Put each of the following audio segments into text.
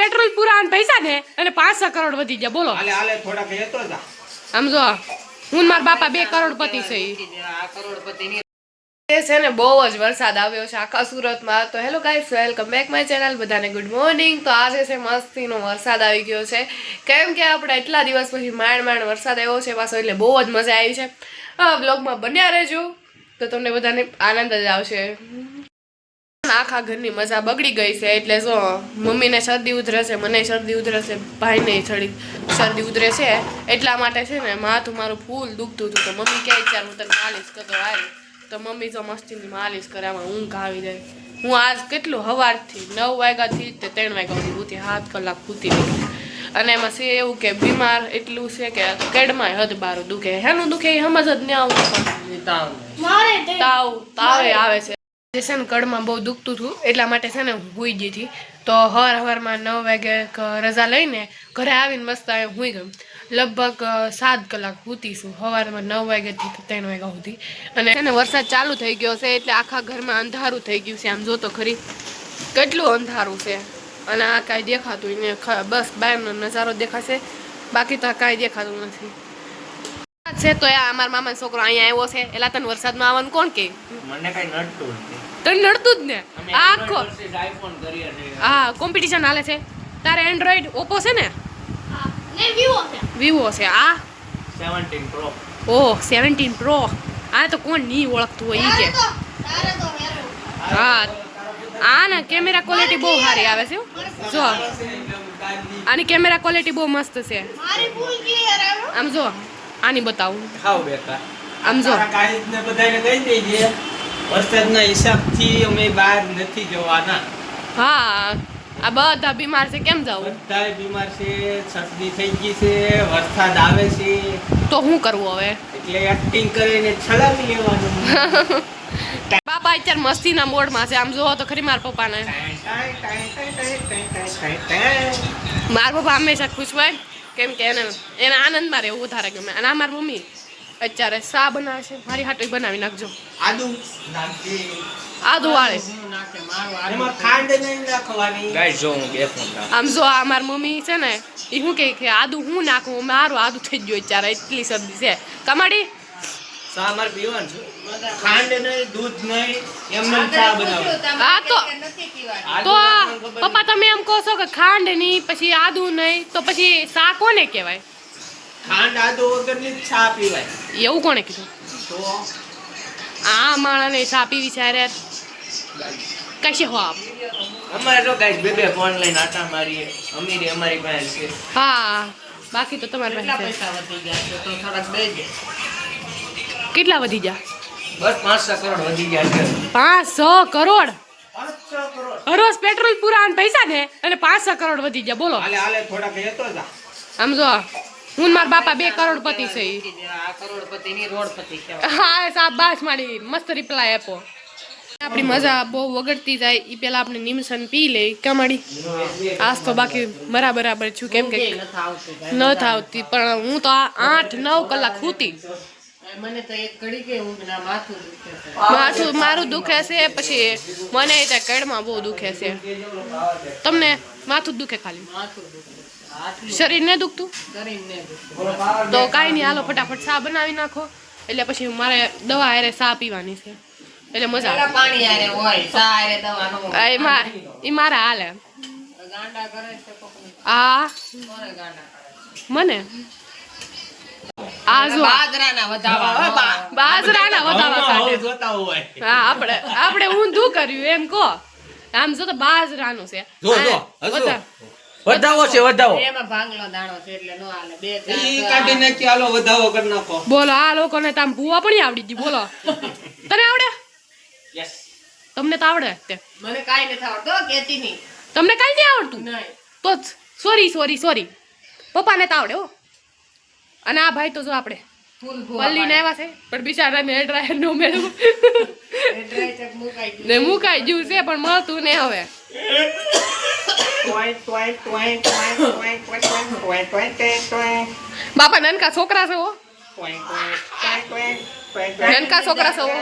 Petrol પૂરા અને પૈસા ને અને 500 કરોડ વધી ગયા બોલો હાલે હાલે થોડા કહે તો જા સમજો હું મારા બાપા 2 કરોડપતિ છે આ કરોડપતિ ની એ છે ને બહુ જ વરસાદ આવ્યો છે આખા સુરતમાં તો hello guys welcome back my channel બધાને ગુડ મોર્નિંગ તો આજે છે મસ્તીનો વરસાદ આવી ગયો છે કેમ કે આપણે એટલા દિવસ પછી માંડ વરસાદ આવ્યો છે પાછો એટલે બહુ જ મજા આવી છે બ્લોગમાં બન્યા રહેજો તો તમને બધાને આનંદ જ આવશે આખા ઘરની મજા બગડી ગઈ છે એટલે જો મમ્મીને શરદી ઉધરે છે મને શરદી ઉધરે છે ભાઈને શરદી ઉધરે છે એટલા માટે છે ને માથું મારું ફૂલ દુખતું હતું તો મમ્મી કહે ચાલ હું તને માલિશ કરતો આવી તો મમ્મી તો મસ્તીની માલિશ કરે આમાં ઊંઘ આવી જાય હું આજ કેટલું સવારથી 9 વાગ્યાથી તે 3 વાગ્યા સુધી સૂતી 7 કલાક સૂતી અને એમાં છે એવું કે બીમાર એટલું છે કે કેડમાં હદ બારું દુખે હેનું દુખે એ સમજ જ નહીં આવતું તાવ આવે છે જે છે ને કડમાં બહુ દુખતું હતું એટલા માટે છે ને હું સૂઈ ગઈ હતી તો સવારમાં 9 વાગે રજા લઈને ઘરે આવીને મસ્ત સૂઈ ગઈ લગભગ 7 કલાક સૂતીશું સવારમાં 9 વાગ્યાથી 3 વાગ્યા સુધી અને છે ને વરસાદ ચાલુ થઈ ગયો છે એટલે આખા ઘરમાં અંધારું થઈ ગયું છે આમ જો તો ખરી કેટલું અંધારું છે અને આ કાંઈ દેખાતું ને બસ બહારનો નજારો દેખાશે બાકી તો કાંઈ દેખાતું નથી છે તો અમારા મામા છોકરો અહીંયા આવ્યો છે એલા તને વરસાદમાં આવવાનું કોણ કે મને કઈ નડતું નથી તને નડતું જ ને આખો હા કોમ્પિટિશન હાલે છે તારે એન્ડ્રોઈડ ઓપ્પો છે ને વિવો છે આ 17 પ્રો ઓહ 17 પ્રો આ તો કોણ નહીં ઓળખતું હોય ઈ કે હા આ ને કેમેરા ક્વોલિટી બહુ સારી આવે છે જો આની કેમેરા ક્વોલિટી બહુ મસ્ત છે આમ જો આની બતાવું ખાવ બેટા આમ જો ગાઈસ ને બધાને કહી દેજે વરસાદના હિસાબથી અમે બહાર નથી જવાના હા આ બધા બીમાર છે કેમ જાવું બધાય બીમાર છે શરદી થઈ ગઈ છે વરસાદ આવે છે તો શું કરવું હવે એટલે એક્ટિંગ કરીને છલાવી લેવાનું બાપા અત્યારે મસ્તીના મોડમાં છે આમ જોવો તો ખરી મારા પપ્પાને મારા પપ્પા હંમેશા ખુશ હોય કેમ કે એને આનંદમાં રહેવું વધારે ગમે અને આ મારી મમ્મી અત્યારે સા બનાવે છે મારી હાટો બનાવી નાખજો આદુ નાખજે આદુ વાળે એમાં ખાંડ નહીં નાખવાની ગાઈસ જો હું બે ફોન આમ જો આ મારી મમ્મી છે ને એ શું કહે કે આદુ હું નાખું મારું આદુ થઈ ગયું અત્યારે એટલી શરદી છે કમાડી સા માર પીવાનું છે ખાંડ નહીં દૂધ નહીં એમને ચા બનાવો હા તો પપ્પા તમે એમ કહો છો કે ખાંડ નહીં પછી આદુ નહીં તો પછી સા કોને કહેવાય ખાંડ આદુ વગરની ચા પીવાય એવું કોણે કીધું તો આ માણસને સા પીવી છે યાર કશે હો આપ અમારે તો ગાઈસ બે ફોન લઈને આટા મારીએ અમીરી અમારી પાસે છે હા બાકી તો તમારી પાસે પૈસા વધી ગયા છે તો થોડાક દેજે કેટલા વધી ગયા બસ 500 કરોડ વધી ગયા છે 500 કરોડ 500 કરોડ રોજ પેટ્રોલ પૂરા અને પૈસા ને અને 500 કરોડ વધી ગયા બોલો હાલે હાલે થોડા કહે તો જા આમ જો હું મારા બાપા 2 કરોડપતિ છે આ કરોડપતિ ની રોડપતિ કહેવાય હા સાહેબ બાસ મારી મસ્ત રિપ્લાય આપો આપણી મજા બહુ વગડતી જાય એ પેલા આપણે નિમસન પી લે કમાડી આજ તો બાકી બરાબર છું કેમ કે ન થાવતી પણ હું તો 8-9 કલાક સૂતી મને તો એક ઘડી કે ઊંઘ ના માથું મારું દુખે છે પછી મને ત્યાં કડમાં બહુ દુખે છે તમને માથું જ દુખે ખાલી શરીર ને દુખતું તો કાંઈ નહીં હાલો ફટાફટ ચા બનાવી નાખો એટલે પછી મારે દવા હારે ચા પીવાની છે એટલે મજા આવે પાણી આરે હોય ચા આરે દવા નો એ મારા હાલે ગાંડા કરે છે કોકને આ કોને ગાંડા કરે મને આ જો બાજરાના વધાવા બાજરાના વધાવા કાઢે જોતા હોય હા આપણે ઊંધું કર્યું એમ કહો આમ જો તો બાજરાનું છે વધાવો છે વધાવો એમાં ભાંગલો દાણો છે એટલે નો હાલે બે ઈ કાઢીને કે હાલો વધાવો કરી નાખો બોલો આ લોકોને તામ ભૂવા પણ આવડી ગઈ બોલો તને આવડે યસ તમને તો આવડે તે મને કાઈ નથી આવડતો કેતી નહીં તમને કાઈ નહીં આવડતું નહીં તો સોરી પપ્પાને તો આવડે હો અને આ ભાઈ તો જો આપણે ફૂલ પલ્લીને આવ્યા છે પણ બિચારાને હેર ડ્રાયર નો મેળવું ને મુકાઈ ગયું છે પણ મળતું ને હવે બાપા નાનકા છોકરા છે હો નાનકા છોકરા છે હો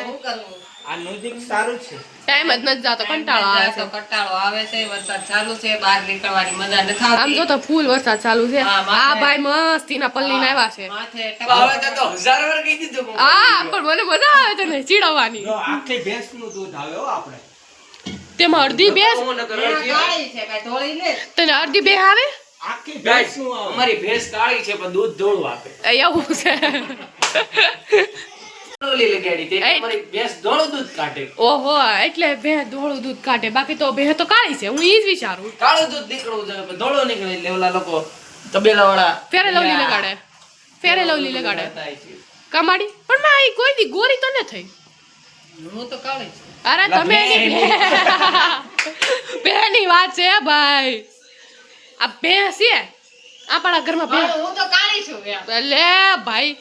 આ નજીક સારું છે. ટાઈમ જ નથી જાતો, કંટાળો આવે છે. તો કંટાળો આવે છે, વરસાદ ચાલુ છે, બહાર નીકળવાની મજા નથી આમ આવતી. જો તો ફૂલ વરસાદ ચાલુ છે. હા, માથે- આ ભાઈ મસ્તીના પલ્લીને આવ્યા છે. માથે હવે તો 1000 વાર કહી દીધું. હા, પણ મને મજા આવે છે ને ચીડવવાની. જો આખી ભેંસનું દૂધ આવે હો આપણે. તેમાં અડધી ભેંસ, કાળી છે, કાંઈ ધોળી ને. તને અડધી બે આવે. આખી ભેંસનું આવે. અમારી ભેંસ કાળી છે પણ દૂધ ધોળું આપે. એવું છે. ઓલી લગાડી તે અમારી ભેંસ ધોળું દૂધ કાઢે. ઓહો, એટલે ભેંસ ધોળું દૂધ કાઢે, બાકી તો ભેંસ તો કાળી છે. હું ઈ જ વિચારું. કાળું દૂધ નીકળવું જોઈએ પણ ધોળું નીકળે એટલે ઓલા લોકો તબેલા વાળા ફેરે લવલી લગાડે, ફેરે લવલી લગાડે. કમાડી પણ મેં આ કોઈ દી ગોરી તો ન થઈ. હું તો કાળી છું. અરે તમે બેની વાત છે ભાઈ. આ ભેંસ છે આપણા ઘરમાં ભેંસ. હું તો કાળી છું એમ. લે ભાઈ,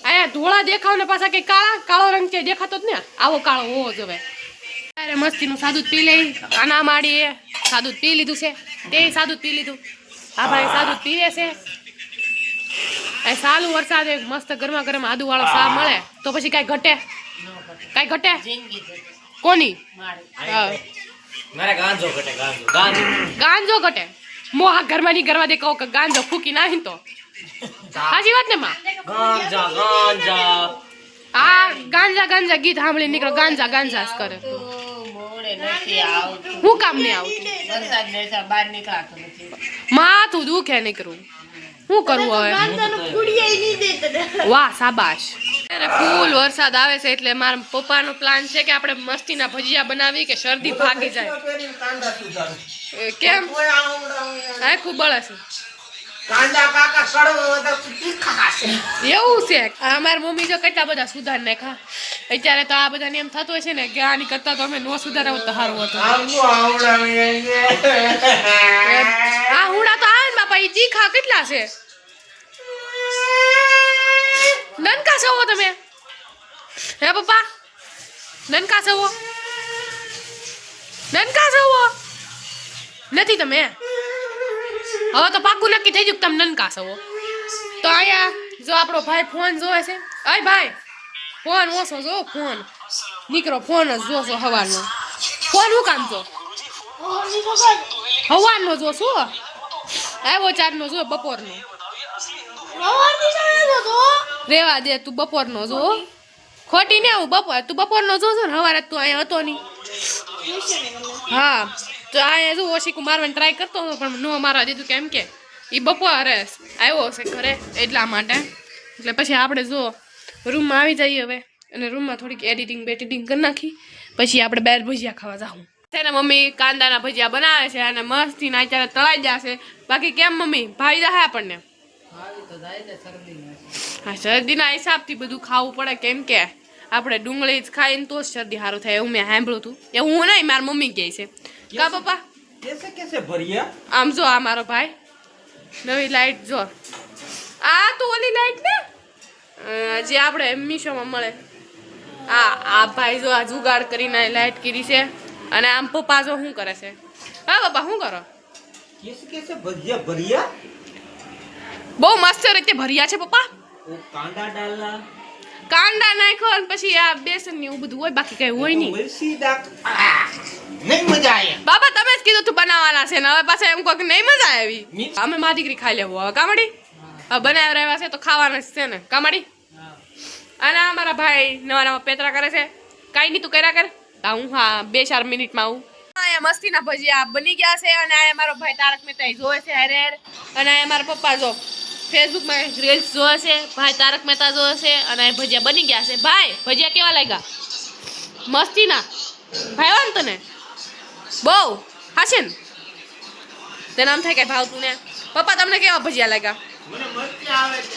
આયા ધોળા દેખાવ ને પાછા કે કાળો રંગ છે દેખાતો જ ને. આવો કાળો હોવો જોવે. અરે મસ્તીનું સાદું જ પી લઈ. આના માડીએ સાદું જ પી લીધું છે, તે સાદું જ પી લીધું. આ ભાઈ સાદું જ પીવે છે. આ સાલું વરસાદ મસ્ત ગરમા ગરમ આદુ વાળો ચા મળે તો પછી કાંઈ ઘટે? કાંઈ ઘટે? જિંદગી છે કોની? મારી. હા. મારે ગાંજો ઘટે ગાંજો. ગાંજો ઘટે. મો આ ઘરમાં ની કરવા દે કહો કે ગાંજો ફૂકી નાખી તો સાચી વાત ને માં? ગાંજા ગાંજા. આ ગાંજા ગાંજા ગીત સાંભળી નીકળો ગાંજા ગાંજા જ કરે. તો મોડે નથી આવતું. હું કામ નહીં આવતું? વરસાદ ને છે, બહાર નીકળાતું નથી. માથું દુખે નીકળું. શું કરવું હવે? વાહ શાબાશ. અરે ફૂલ વરસાદ આવે છે એટલે મારા પપ્પાનો પ્લાન છે કે આપણે મસ્તીના ભજીયા બનાવી કે શરદી ભાગી જાય. કેમ? હા ખૂબ બળે છે. કાંદા કાકા કડવો તો તીખા છે. એવું છે. અમારી મમ્મી જો કેટલા બધા સુધાર નાખા. અત્યારે તો આ બધાને એમ થતું હશે ને કે આની કરતા તો અમે નો સુધારાવ તો સારું હતું. આ હુડા તો આવે ને બાપા, ઈ તીખા કેટલા છે. નનકા છો તમે? હે પપ્પા નનકા છો? નનકા છો નથી તમે? હવે તો પાકું નક્કી થઈ ગયું કે તમે નનકા છો. તો આયા જો આપણો ભાઈ ફોન જોવે છે. અય ભાઈ ફોન ઓછો જો, ફોન નીકળો ફોન જ જોશો હવારનો. ફોન હું કામ છો? હવારનો જો શું આવ્યો 4 નો જો બપોરનો. રેવા દે તું બપોરનો જો. ખોટી ને આવું બપોર તું બપોરનો જોજો ને હવારે તું અહીંયા હતો નહીં. હા તો અહીંયા જો ઓશીકુ મારવાની ટ્રાય કરતો હતો પણ નો મારવા દીધું કેમ કે એ બપોરે આવ્યો હશે ઘરે એટલા માટે. એટલે પછી આપણે જો રૂમમાં આવી જઈએ હવે અને રૂમમાં થોડીક એડિટિંગ બેડિટિંગ કરી નાખી પછી આપણે બહાર ભજીયા ખાવા જાઉં. તેને મમ્મી કાંદાના ભજીયા બનાવે છે અને મસ્તીના અત્યારે તળાઈ જશે. બાકી કેમ મમ્મી ભાઈ જાય આપણને? આવી તો જાય ને શરદીમાં. હા શરદીના હિસાબથી બધું ખાવું પડે કેમ કે આપણે ડુંગળી જ ખાઈને તો જ શરદી સારું થાય એવું મેં સાંભળ્યું હતું. એવું હું નહીં મારી મમ્મી કહે છે. કા પપ્પા? કેસે કેસે ભરિયા. આમ જો આ મારો ભાઈ નવી લાઈટ જો. આ તો ઓલી લાઈટ ને જે આપણે મીશોમાં મળે. આ ભાઈ જો આ જુગાડ કરીને લાઈટ કરી છે અને આમ પપ્પા જો શું કરે છે. હા પપ્પા શું કરો? કેસે કેસે ભરિયા ભરિયા. બહુ મસ્ત રીતે ભર્યા છે પપ્પા. ઓ કાંડા ડાલના. કાંદા નાખો અને પછી આ બેસન ને એવું બધું હોય બાકી કઈ હોય નહીં. મિર્ચી ડાક. નહીં મજા આવે. બાબા તમે જ કીધું તું બનાવવાના છે ને હવે પાછા એમ કહો કે નહીં મજા આવી. અમે મારી દીકરી ખાઈ લેવું હવે કામડી. હવે બનાવી રહ્યા છે તો ખાવાના જ છે ને કામડી. અને અમારા ભાઈ નવા નવા પેતરા કરે છે. કાંઈ નહીં તું કર્યા કર. હું હા 2-4 મિનિટમાં આવું. અહીંયા મસ્તીના ભજીયા બની ગયા છે અને અહીંયા મારો ભાઈ તારક મહેતા જોવે છે હેર હેર. અને અહીંયા મારા પપ્પા જો ફેસબુકમાં રીલ્સ જોવે છે. ભાઈ તારક મહેતા જોવે છે અને ભજીયા બની ગયા છે. ભાઈ ભજીયા કેવા લાગ્યા? મસ્તીના ભાઈ તને બહુ હાશે ને? તેને આમ થાય કે ભાવતું ને. પપ્પા તમને કેવા ભજીયા લાગ્યા? મને મરચી આવે છે.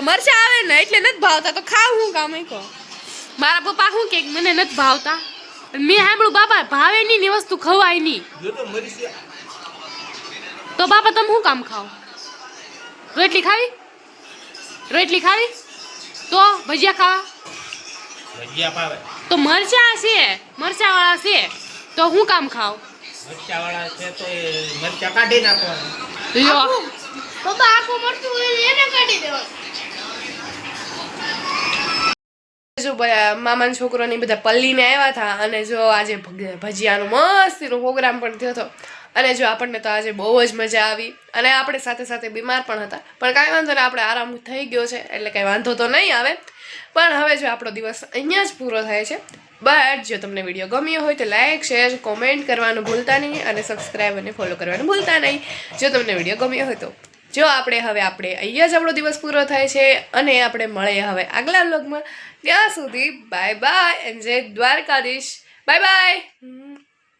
મરચા આવે ને એટલે નથી ભાવતા તો ખાવ હું કામ કહો. મારા પપ્પા શું કે મને નથી ભાવતા. મેં સાંભળ્યું બાપા ભાવે નહીં ને વસ્તુ ખવાય નહીં. જો તો મરચી. તો બાપા તમે શું કામ ખાઓ? રોટલી ખાવી? રોટલી ખાવી તો ભજીયા ખાવા? ભજીયા પાવે. તો મરચા છે મરચાવાળા છે તો હું કામ ખાવ? મરચા વાળા છે તો એ મરચા કાઢી નાખવાના. લ્યો પપ્પા આખું મરચું એને કાઢી દેવાનું. જો મામાના છોકરોની બધા પલ્લીને આવ્યા હતા અને જો આજે ભજીયાનો મસ્તીનો પ્રોગ્રામ પણ થયો હતો અને જો આપણને તો આજે બહુ જ મજા આવી અને આપણે સાથે સાથે બીમાર પણ હતા પણ કાંઈ વાંધો નહીં, આપણે આરામ થઈ ગયો છે એટલે કાંઈ વાંધો તો નહીં આવે. પણ હવે જો આપણો દિવસ અહીંયા જ પૂરો થાય છે. બટ જો તમને વિડીયો ગમ્યો હોય તો લાઇક શેર કોમેન્ટ કરવાનું ભૂલતા નહીં અને સબસ્ક્રાઈબ અને ફોલો કરવાનું ભૂલતા નહીં જો તમને વિડીયો ગમ્યો હોય તો. જો આપણે અહીંયા જ આપણો દિવસ પૂરો થાય છે અને આપણે મળીએ હવે આગલા વ્લોગમાં. ત્યાં સુધી બાય બાય એન્ડ જય દ્વારકાધીશ. Bye bye.